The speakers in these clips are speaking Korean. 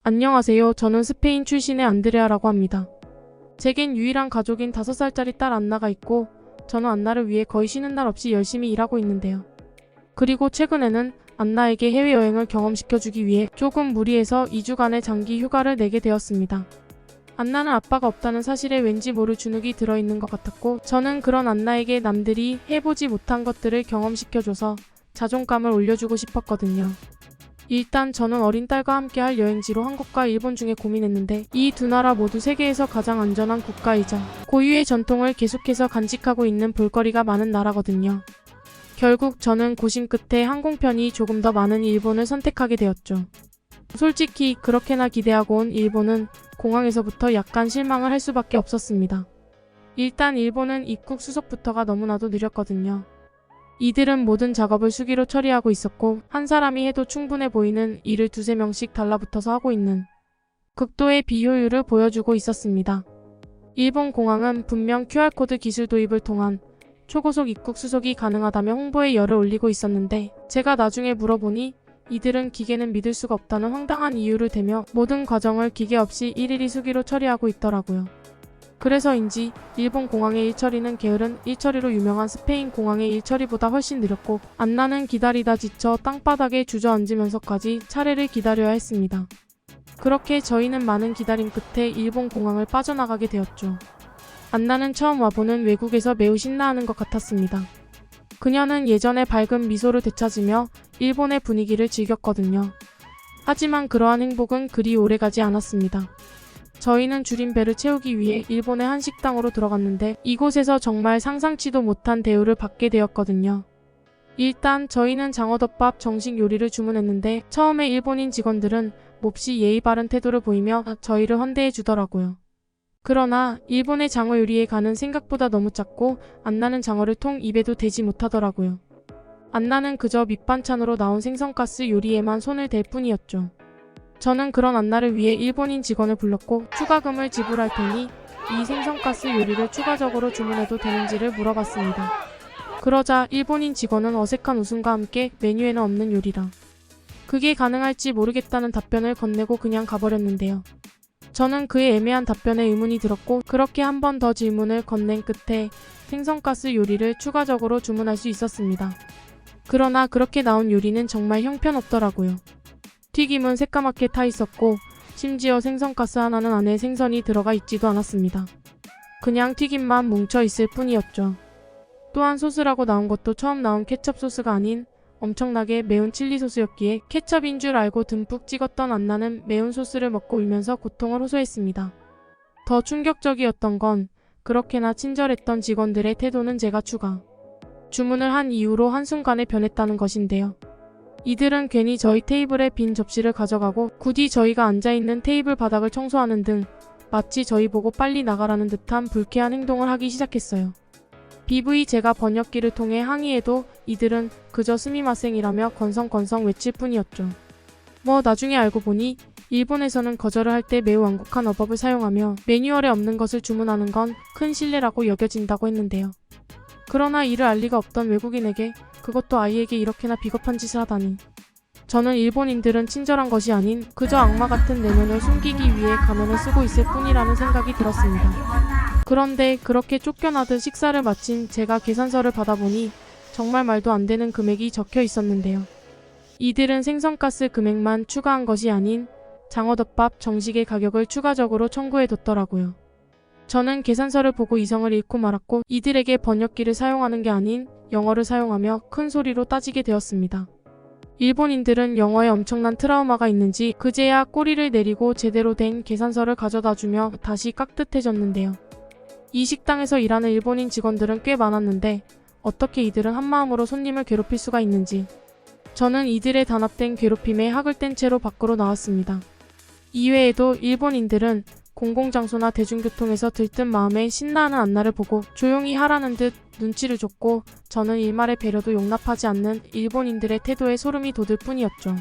안녕하세요. 저는 스페인 출신의 안드레아라고 합니다. 제겐 유일한 가족인 5살짜리 딸 안나가 있고 저는 안나를 위해 거의 쉬는 날 없이 열심히 일하고 있는데요. 그리고 최근에는 안나에게 해외여행을 경험시켜주기 위해 조금 무리해서 2주간의 장기 휴가를 내게 되었습니다. 안나는 아빠가 없다는 사실에 왠지 모를 주눅이 들어있는 것 같았고 저는 그런 안나에게 남들이 해보지 못한 것들을 경험시켜줘서 자존감을 올려주고 싶었거든요. 일단 저는 어린 딸과 함께 할 여행지로 한국과 일본 중에 고민했는데 이 두 나라 모두 세계에서 가장 안전한 국가이자 고유의 전통을 계속해서 간직하고 있는 볼거리가 많은 나라거든요. 결국 저는 고심 끝에 항공편이 조금 더 많은 일본을 선택하게 되었죠. 솔직히 그렇게나 기대하고 온 일본은 공항에서부터 약간 실망을 할 수밖에 없었습니다. 일단 일본은 입국 수속부터가 너무나도 느렸거든요. 이들은 모든 작업을 수기로 처리하고 있었고 한 사람이 해도 충분해 보이는 일을 2~3명씩 달라붙어서 하고 있는 극도의 비효율을 보여주고 있었습니다. 일본 공항은 분명 QR코드 기술 도입을 통한 초고속 입국 수속이 가능하다며 홍보에 열을 올리고 있었는데 제가 나중에 물어보니 이들은 기계는 믿을 수가 없다는 황당한 이유를 대며 모든 과정을 기계 없이 일일이 수기로 처리하고 있더라고요. 그래서인지 일본 공항의 일처리는 게으른 일처리로 유명한 스페인 공항의 일처리보다 훨씬 느렸고 안나는 기다리다 지쳐 땅바닥에 주저앉으면서까지 차례를 기다려야 했습니다. 그렇게 저희는 많은 기다림 끝에 일본 공항을 빠져나가게 되었죠. 안나는 처음 와보는 외국에서 매우 신나하는 것 같았습니다. 그녀는 예전의 밝은 미소를 되찾으며 일본의 분위기를 즐겼거든요. 하지만 그러한 행복은 그리 오래가지 않았습니다. 저희는 줄인 배를 채우기 위해 일본의 한 식당으로 들어갔는데 이곳에서 정말 상상치도 못한 대우를 받게 되었거든요. 일단 저희는 장어덮밥 정식 요리를 주문했는데 처음에 일본인 직원들은 몹시 예의 바른 태도를 보이며 저희를 환대해 주더라고요. 그러나 일본의 장어 요리에 간은 생각보다 너무 작고 안나는 장어를 통 입에도 대지 못하더라고요. 안나는 그저 밑반찬으로 나온 생선가스 요리에만 손을 댈 뿐이었죠. 저는 그런 안나를 위해 일본인 직원을 불렀고 추가금을 지불할 테니 이 생선가스 요리를 추가적으로 주문해도 되는지를 물어봤습니다. 그러자 일본인 직원은 어색한 웃음과 함께 메뉴에는 없는 요리라 그게 가능할지 모르겠다는 답변을 건네고 그냥 가버렸는데요. 저는 그의 애매한 답변에 의문이 들었고 그렇게 한 번 더 질문을 건넨 끝에 생선가스 요리를 추가적으로 주문할 수 있었습니다. 그러나 그렇게 나온 요리는 정말 형편없더라고요. 튀김은 새까맣게 타 있었고 심지어 생선가스 하나는 안에 생선이 들어가 있지도 않았습니다. 그냥 튀김만 뭉쳐 있을 뿐이었죠. 또한 소스라고 나온 것도 처음 나온 케첩 소스가 아닌 엄청나게 매운 칠리 소스였기에 케첩인 줄 알고 듬뿍 찍었던 안나는 매운 소스를 먹고 울면서 고통을 호소했습니다. 더 충격적이었던 건 그렇게나 친절했던 직원들의 태도는 제가 추가 주문을 한 이후로 한순간에 변했다는 것인데요. 이들은 괜히 저희 테이블에 빈 접시를 가져가고 굳이 저희가 앉아있는 테이블 바닥을 청소하는 등 마치 저희 보고 빨리 나가라는 듯한 불쾌한 행동을 하기 시작했어요. BV 제가 번역기를 통해 항의해도 이들은 그저 스미마셍이라며 건성건성 외칠 뿐이었죠. 나중에 알고 보니 일본에서는 거절을 할 때 매우 완곡한 어법을 사용하며 매뉴얼에 없는 것을 주문하는 건 큰 실례라고 여겨진다고 했는데요. 그러나 이를 알 리가 없던 외국인에게 그것도 아이에게 이렇게나 비겁한 짓을 하다니. 저는 일본인들은 친절한 것이 아닌 그저 악마 같은 내면을 숨기기 위해 가면을 쓰고 있을 뿐이라는 생각이 들었습니다. 그런데 그렇게 쫓겨나듯 식사를 마친 제가 계산서를 받아보니 정말 말도 안 되는 금액이 적혀 있었는데요. 이들은 생선가스 금액만 추가한 것이 아닌 장어덮밥 정식의 가격을 추가적으로 청구해뒀더라고요. 저는 계산서를 보고 이성을 잃고 말았고 이들에게 번역기를 사용하는 게 아닌 영어를 사용하며 큰 소리로 따지게 되었습니다. 일본인들은 영어에 엄청난 트라우마가 있는지 그제야 꼬리를 내리고 제대로 된 계산서를 가져다주며 다시 깍듯해졌는데요. 이 식당에서 일하는 일본인 직원들은 꽤 많았는데 어떻게 이들은 한마음으로 손님을 괴롭힐 수가 있는지 저는 이들의 단합된 괴롭힘에 학을 뗀 채로 밖으로 나왔습니다. 이외에도 일본인들은 공공장소나 대중교통에서 들뜬 마음에 신나하는 안나를 보고 조용히 하라는 듯 눈치를 줬고 저는 일말의 배려도 용납하지 않는 일본인들의 태도에 소름이 돋을 뿐이었죠.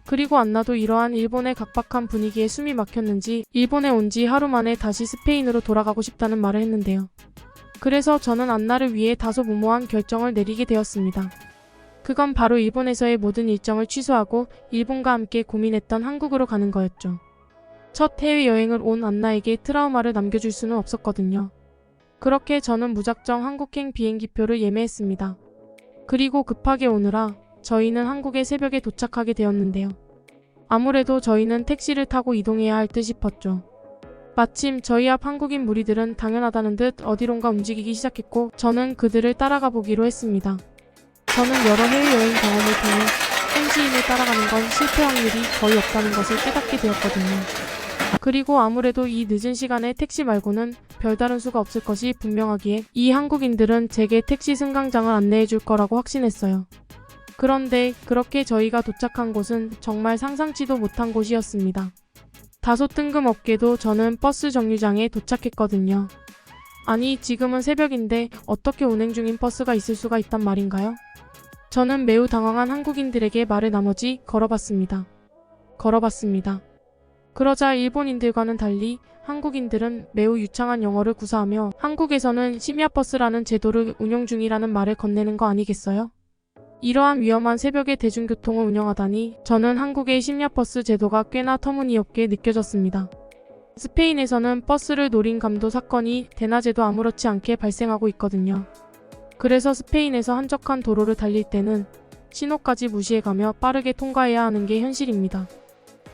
그리고 안나도 이러한 일본의 각박한 분위기에 숨이 막혔는지 일본에 온 지 하루 만에 다시 스페인으로 돌아가고 싶다는 말을 했는데요. 그래서 저는 안나를 위해 다소 무모한 결정을 내리게 되었습니다. 그건 바로 일본에서의 모든 일정을 취소하고 일본과 함께 고민했던 한국으로 가는 거였죠. 첫 해외여행을 온 안나에게 트라우마를 남겨줄 수는 없었거든요. 그렇게 저는 무작정 한국행 비행기표를 예매했습니다. 그리고 급하게 오느라 저희는 한국에 새벽에 도착하게 되었는데요. 아무래도 저희는 택시를 타고 이동해야 할 듯 싶었죠. 마침 저희 앞 한국인 무리들은 당연하다는 듯 어디론가 움직이기 시작했고 저는 그들을 따라가 보기로 했습니다. 저는 여러 해외여행 경험을 통해 현지인을 따라가는 건 실패 확률이 거의 없다는 것을 깨닫게 되었거든요. 그리고 아무래도 이 늦은 시간에 택시 말고는 별다른 수가 없을 것이 분명하기에 이 한국인들은 제게 택시 승강장을 안내해 줄 거라고 확신했어요. 그런데 그렇게 저희가 도착한 곳은 정말 상상치도 못한 곳이었습니다. 다소 뜬금없게도 저는 버스 정류장에 도착했거든요. 아니, 지금은 새벽인데 어떻게 운행 중인 버스가 있을 수가 있단 말인가요? 저는 매우 당황한 한국인들에게 말을 나머지 걸어봤습니다. 그러자 일본인들과는 달리 한국인들은 매우 유창한 영어를 구사하며 한국에서는 심야버스라는 제도를 운영 중이라는 말을 건네는 거 아니겠어요? 이러한 위험한 새벽에 대중교통을 운영하다니 저는 한국의 심야버스 제도가 꽤나 터무니없게 느껴졌습니다. 스페인에서는 버스를 노린 감도 사건이 대낮에도 아무렇지 않게 발생하고 있거든요. 그래서 스페인에서 한적한 도로를 달릴 때는 신호까지 무시해가며 빠르게 통과해야 하는 게 현실입니다.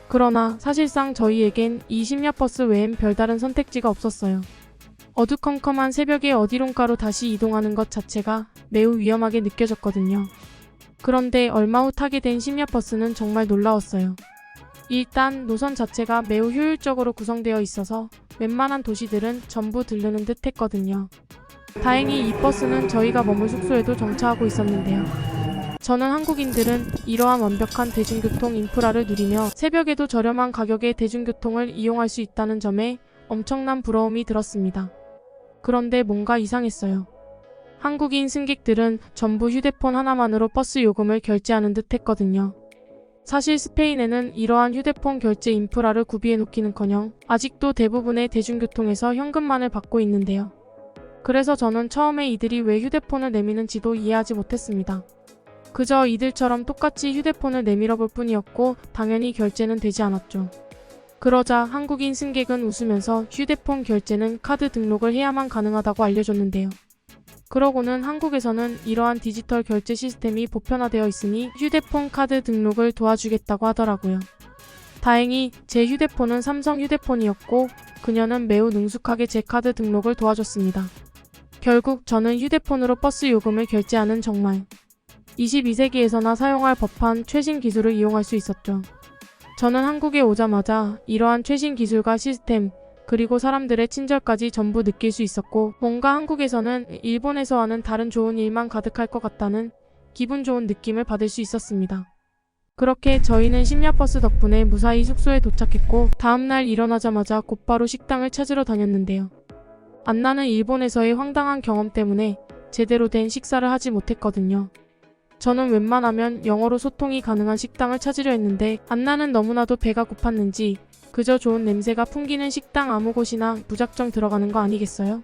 그러나 사실상 저희에겐 이 심야버스 외엔 별다른 선택지가 없었어요. 어두컴컴한 새벽에 어디론가로 다시 이동하는 것 자체가 매우 위험하게 느껴졌거든요. 그런데 얼마 후 타게 된 심야버스는 정말 놀라웠어요. 일단 노선 자체가 매우 효율적으로 구성되어 있어서 웬만한 도시들은 전부 들르는 듯 했거든요. 다행히 이 버스는 저희가 머물 숙소에도 정차하고 있었는데요. 저는 한국인들은 이러한 완벽한 대중교통 인프라를 누리며 새벽에도 저렴한 가격의 대중교통을 이용할 수 있다는 점에 엄청난 부러움이 들었습니다. 그런데 뭔가 이상했어요. 한국인 승객들은 전부 휴대폰 하나만으로 버스 요금을 결제하는 듯 했거든요. 사실 스페인에는 이러한 휴대폰 결제 인프라를 구비해놓기는커녕 아직도 대부분의 대중교통에서 현금만을 받고 있는데요. 그래서 저는 처음에 이들이 왜 휴대폰을 내미는지도 이해하지 못했습니다. 그저 이들처럼 똑같이 휴대폰을 내밀어 볼 뿐이었고 당연히 결제는 되지 않았죠. 그러자 한국인 승객은 웃으면서 휴대폰 결제는 카드 등록을 해야만 가능하다고 알려줬는데요. 그러고는 한국에서는 이러한 디지털 결제 시스템이 보편화되어 있으니 휴대폰 카드 등록을 도와주겠다고 하더라고요. 다행히 제 휴대폰은 삼성 휴대폰이었고 그녀는 매우 능숙하게 제 카드 등록을 도와줬습니다. 결국 저는 휴대폰으로 버스 요금을 결제하는 정말 22세기에서나 사용할 법한 최신 기술을 이용할 수 있었죠. 저는 한국에 오자마자 이러한 최신 기술과 시스템 그리고 사람들의 친절까지 전부 느낄 수 있었고 뭔가 한국에서는 일본에서와는 다른 좋은 일만 가득할 것 같다는 기분 좋은 느낌을 받을 수 있었습니다. 그렇게 저희는 심야버스 덕분에 무사히 숙소에 도착했고 다음날 일어나자마자 곧바로 식당을 찾으러 다녔는데요. 안나는 일본에서의 황당한 경험 때문에 제대로 된 식사를 하지 못했거든요. 저는 웬만하면 영어로 소통이 가능한 식당을 찾으려 했는데 안나는 너무나도 배가 고팠는지 그저 좋은 냄새가 풍기는 식당 아무 곳이나 무작정 들어가는 거 아니겠어요?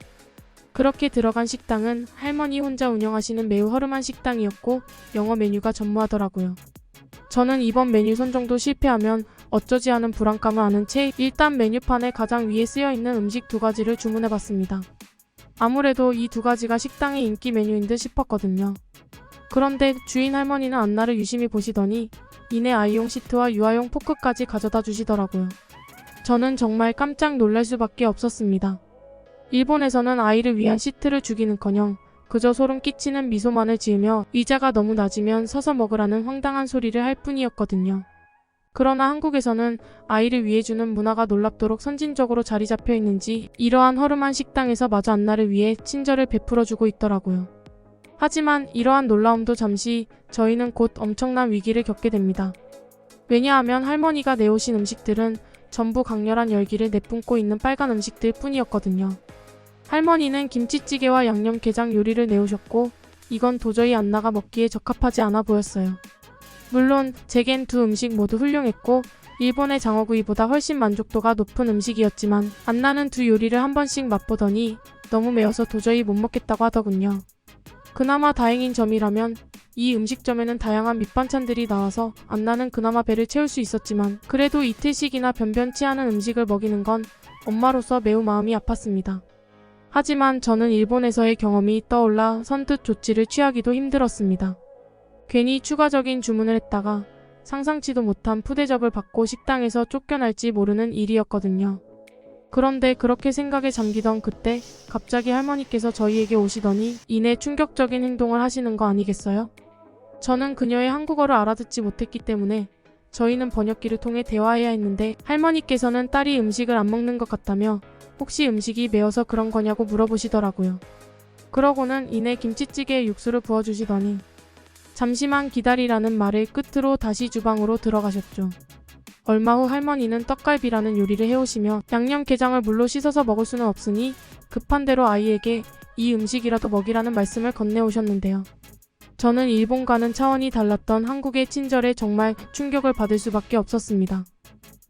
그렇게 들어간 식당은 할머니 혼자 운영하시는 매우 허름한 식당이었고 영어 메뉴가 전무하더라고요. 저는 이번 메뉴 선정도 실패하면 어쩌지 하는 불안감을 아는 채 일단 메뉴판에 가장 위에 쓰여있는 음식 2가지를 주문해봤습니다. 아무래도 이 2가지가 식당의 인기 메뉴인 듯 싶었거든요. 그런데 주인 할머니는 안나를 유심히 보시더니 이내 아이용 시트와 유아용 포크까지 가져다 주시더라고요. 저는 정말 깜짝 놀랄 수밖에 없었습니다. 일본에서는 아이를 위한 시트를 주기는커녕 그저 소름 끼치는 미소만을 지으며 의자가 너무 낮으면 서서 먹으라는 황당한 소리를 할 뿐이었거든요. 그러나 한국에서는 아이를 위해 주는 문화가 놀랍도록 선진적으로 자리 잡혀 있는지 이러한 허름한 식당에서 마저 안나를 위해 친절을 베풀어주고 있더라고요. 하지만 이러한 놀라움도 잠시 저희는 곧 엄청난 위기를 겪게 됩니다. 왜냐하면 할머니가 내오신 음식들은 전부 강렬한 열기를 내뿜고 있는 빨간 음식들 뿐이었거든요. 할머니는 김치찌개와 양념게장 요리를 내오셨고 이건 도저히 안나가 먹기에 적합하지 않아 보였어요. 물론 제겐 두 음식 모두 훌륭했고 일본의 장어구이보다 훨씬 만족도가 높은 음식이었지만 안나는 두 요리를 한 번씩 맛보더니 너무 매워서 도저히 못 먹겠다고 하더군요. 그나마 다행인 점이라면 이 음식점에는 다양한 밑반찬들이 나와서 안나는 그나마 배를 채울 수 있었지만 그래도 이틀씩이나 변변치 않은 음식을 먹이는 건 엄마로서 매우 마음이 아팠습니다. 하지만 저는 일본에서의 경험이 떠올라 선뜻 조치를 취하기도 힘들었습니다. 괜히 추가적인 주문을 했다가 상상치도 못한 푸대접을 받고 식당에서 쫓겨날지 모르는 일이었거든요. 그런데 그렇게 생각에 잠기던 그때 갑자기 할머니께서 저희에게 오시더니 이내 충격적인 행동을 하시는 거 아니겠어요? 저는 그녀의 한국어를 알아듣지 못했기 때문에 저희는 번역기를 통해 대화해야 했는데 할머니께서는 딸이 음식을 안 먹는 것 같다며 혹시 음식이 매워서 그런 거냐고 물어보시더라고요. 그러고는 이내 김치찌개에 육수를 부어주시더니 잠시만 기다리라는 말을 끝으로 다시 주방으로 들어가셨죠. 얼마 후 할머니는 떡갈비라는 요리를 해오시며 양념게장을 물로 씻어서 먹을 수는 없으니 급한 대로 아이에게 이 음식이라도 먹이라는 말씀을 건네오셨는데요. 저는 일본과는 차원이 달랐던 한국의 친절에 정말 충격을 받을 수밖에 없었습니다.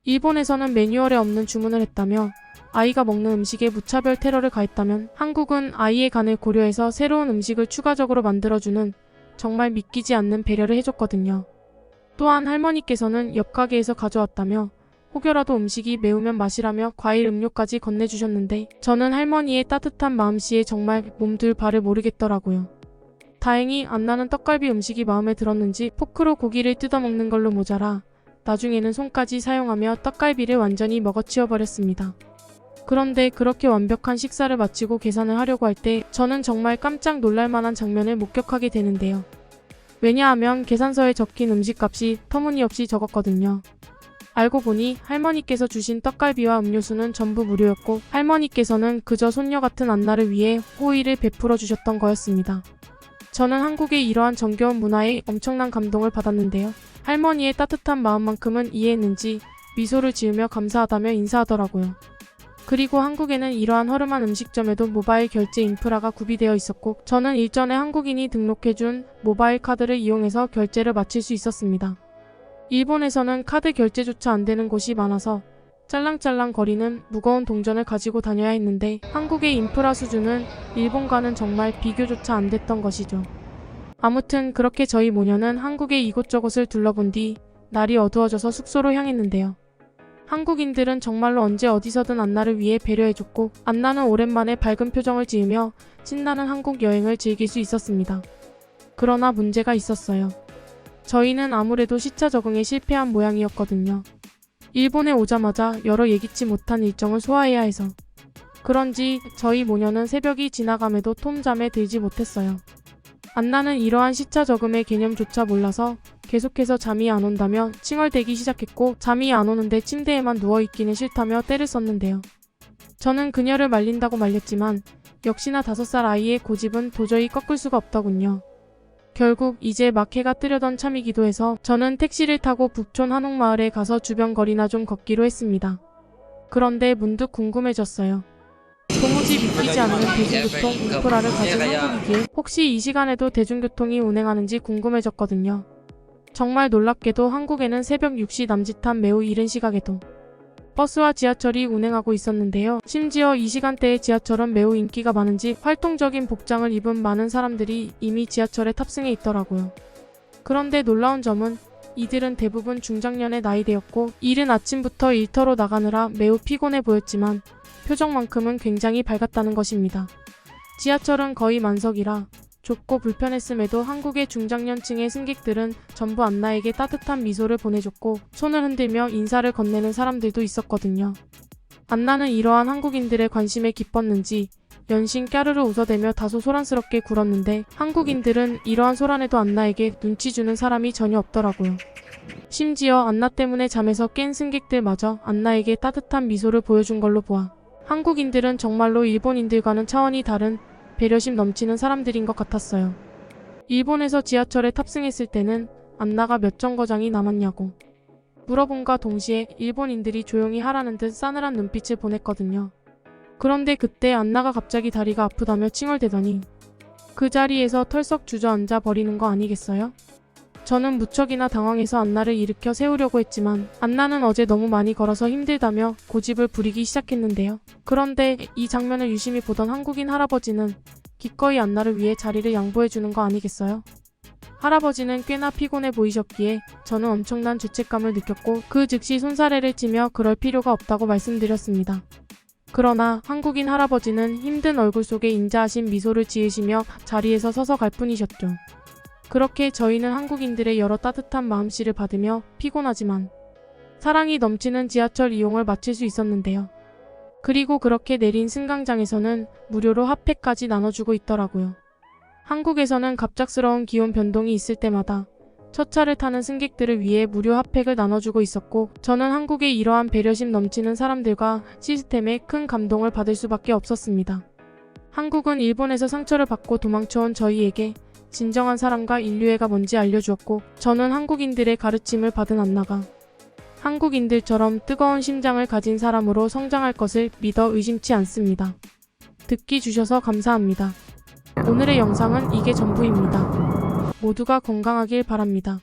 일본에서는 매뉴얼에 없는 주문을 했다며 아이가 먹는 음식에 무차별 테러를 가했다면 한국은 아이의 간을 고려해서 새로운 음식을 추가적으로 만들어주는 정말 믿기지 않는 배려를 해줬거든요. 또한 할머니께서는 옆 가게에서 가져왔다며 혹여라도 음식이 매우면 마시라며 과일 음료까지 건네주셨는데 저는 할머니의 따뜻한 마음씨에 정말 몸둘 바를 모르겠더라고요. 다행히 안나는 떡갈비 음식이 마음에 들었는지 포크로 고기를 뜯어먹는 걸로 모자라 나중에는 손까지 사용하며 떡갈비를 완전히 먹어치워버렸습니다. 그런데 그렇게 완벽한 식사를 마치고 계산을 하려고 할 때 저는 정말 깜짝 놀랄만한 장면을 목격하게 되는데요. 왜냐하면 계산서에 적힌 음식값이 터무니없이 적었거든요. 알고 보니 할머니께서 주신 떡갈비와 음료수는 전부 무료였고 할머니께서는 그저 손녀 같은 안나를 위해 호의를 베풀어 주셨던 거였습니다. 저는 한국의 이러한 정겨운 문화에 엄청난 감동을 받았는데요. 할머니의 따뜻한 마음만큼은 이해했는지 미소를 지으며 감사하다며 인사하더라고요. 그리고 한국에는 이러한 허름한 음식점에도 모바일 결제 인프라가 구비되어 있었고 저는 일전에 한국인이 등록해준 모바일 카드를 이용해서 결제를 마칠 수 있었습니다. 일본에서는 카드 결제조차 안 되는 곳이 많아서 짤랑짤랑 거리는 무거운 동전을 가지고 다녀야 했는데 한국의 인프라 수준은 일본과는 정말 비교조차 안 됐던 것이죠. 아무튼 그렇게 저희 모녀는 한국의 이곳저곳을 둘러본 뒤 날이 어두워져서 숙소로 향했는데요. 한국인들은 정말로 언제 어디서든 안나를 위해 배려해줬고 안나는 오랜만에 밝은 표정을 지으며 신나는 한국 여행을 즐길 수 있었습니다. 그러나 문제가 있었어요. 저희는 아무래도 시차 적응에 실패한 모양이었거든요. 일본에 오자마자 여러 예기치 못한 일정을 소화해야 해서 그런지 저희 모녀는 새벽이 지나감에도 톰잠에 들지 못했어요. 안나는 이러한 시차 적응의 개념조차 몰라서 계속해서 잠이 안 온다며 칭얼대기 시작했고 잠이 안 오는데 침대에만 누워있기는 싫다며 떼를 썼는데요. 저는 그녀를 말린다고 말렸지만 역시나 5살 아이의 고집은 도저히 꺾을 수가 없더군요. 결국 이제 막 해가 뜨려던 참이기도 해서 저는 택시를 타고 북촌 한옥마을에 가서 주변 거리나 좀 걷기로 했습니다. 그런데 문득 궁금해졌어요. 도무지 믿기지 않는 대중교통 인프라를 가진 한국이기에 혹시 이 시간에도 대중교통이 운행하는지 궁금해졌거든요. 정말 놀랍게도 한국에는 새벽 6시 남짓한 매우 이른 시각에도 버스와 지하철이 운행하고 있었는데요. 심지어 이 시간대에 지하철은 매우 인기가 많은지 활동적인 복장을 입은 많은 사람들이 이미 지하철에 탑승해 있더라고요. 그런데 놀라운 점은 이들은 대부분 중장년의 나이대였고 이른 아침부터 일터로 나가느라 매우 피곤해 보였지만 표정만큼은 굉장히 밝았다는 것입니다. 지하철은 거의 만석이라 좁고 불편했음에도 한국의 중장년층의 승객들은 전부 안나에게 따뜻한 미소를 보내줬고 손을 흔들며 인사를 건네는 사람들도 있었거든요. 안나는 이러한 한국인들의 관심에 기뻤는지 연신 까르르 웃어대며 다소 소란스럽게 굴었는데 한국인들은 이러한 소란에도 안나에게 눈치 주는 사람이 전혀 없더라고요. 심지어 안나 때문에 잠에서 깬 승객들마저 안나에게 따뜻한 미소를 보여준 걸로 보아 한국인들은 정말로 일본인들과는 차원이 다른 배려심 넘치는 사람들인 것 같았어요. 일본에서 지하철에 탑승했을 때는 안나가 몇 정거장이 남았냐고 물어본과 동시에 일본인들이 조용히 하라는 듯 싸늘한 눈빛을 보냈거든요. 그런데 그때 안나가 갑자기 다리가 아프다며 칭얼대더니 그 자리에서 털썩 주저앉아 버리는 거 아니겠어요? 저는 무척이나 당황해서 안나를 일으켜 세우려고 했지만 안나는 어제 너무 많이 걸어서 힘들다며 고집을 부리기 시작했는데요. 그런데 이 장면을 유심히 보던 한국인 할아버지는 기꺼이 안나를 위해 자리를 양보해주는 거 아니겠어요? 할아버지는 꽤나 피곤해 보이셨기에 저는 엄청난 죄책감을 느꼈고 그 즉시 손사래를 찌며 그럴 필요가 없다고 말씀드렸습니다. 그러나 한국인 할아버지는 힘든 얼굴 속에 인자하신 미소를 지으시며 자리에서 서서 갈 뿐이셨죠. 그렇게 저희는 한국인들의 여러 따뜻한 마음씨를 받으며 피곤하지만 사랑이 넘치는 지하철 이용을 마칠 수 있었는데요. 그리고 그렇게 내린 승강장에서는 무료로 핫팩까지 나눠주고 있더라고요. 한국에서는 갑작스러운 기온 변동이 있을 때마다 첫 차를 타는 승객들을 위해 무료 핫팩을 나눠주고 있었고 저는 한국의 이러한 배려심 넘치는 사람들과 시스템에 큰 감동을 받을 수밖에 없었습니다. 한국은 일본에서 상처를 받고 도망쳐온 저희에게 진정한 사랑과 인류애가 뭔지 알려주었고 저는 한국인들의 가르침을 받은 안나가 한국인들처럼 뜨거운 심장을 가진 사람으로 성장할 것을 믿어 의심치 않습니다. 듣기 주셔서 감사합니다. 오늘의 영상은 이게 전부입니다. 모두가 건강하길 바랍니다.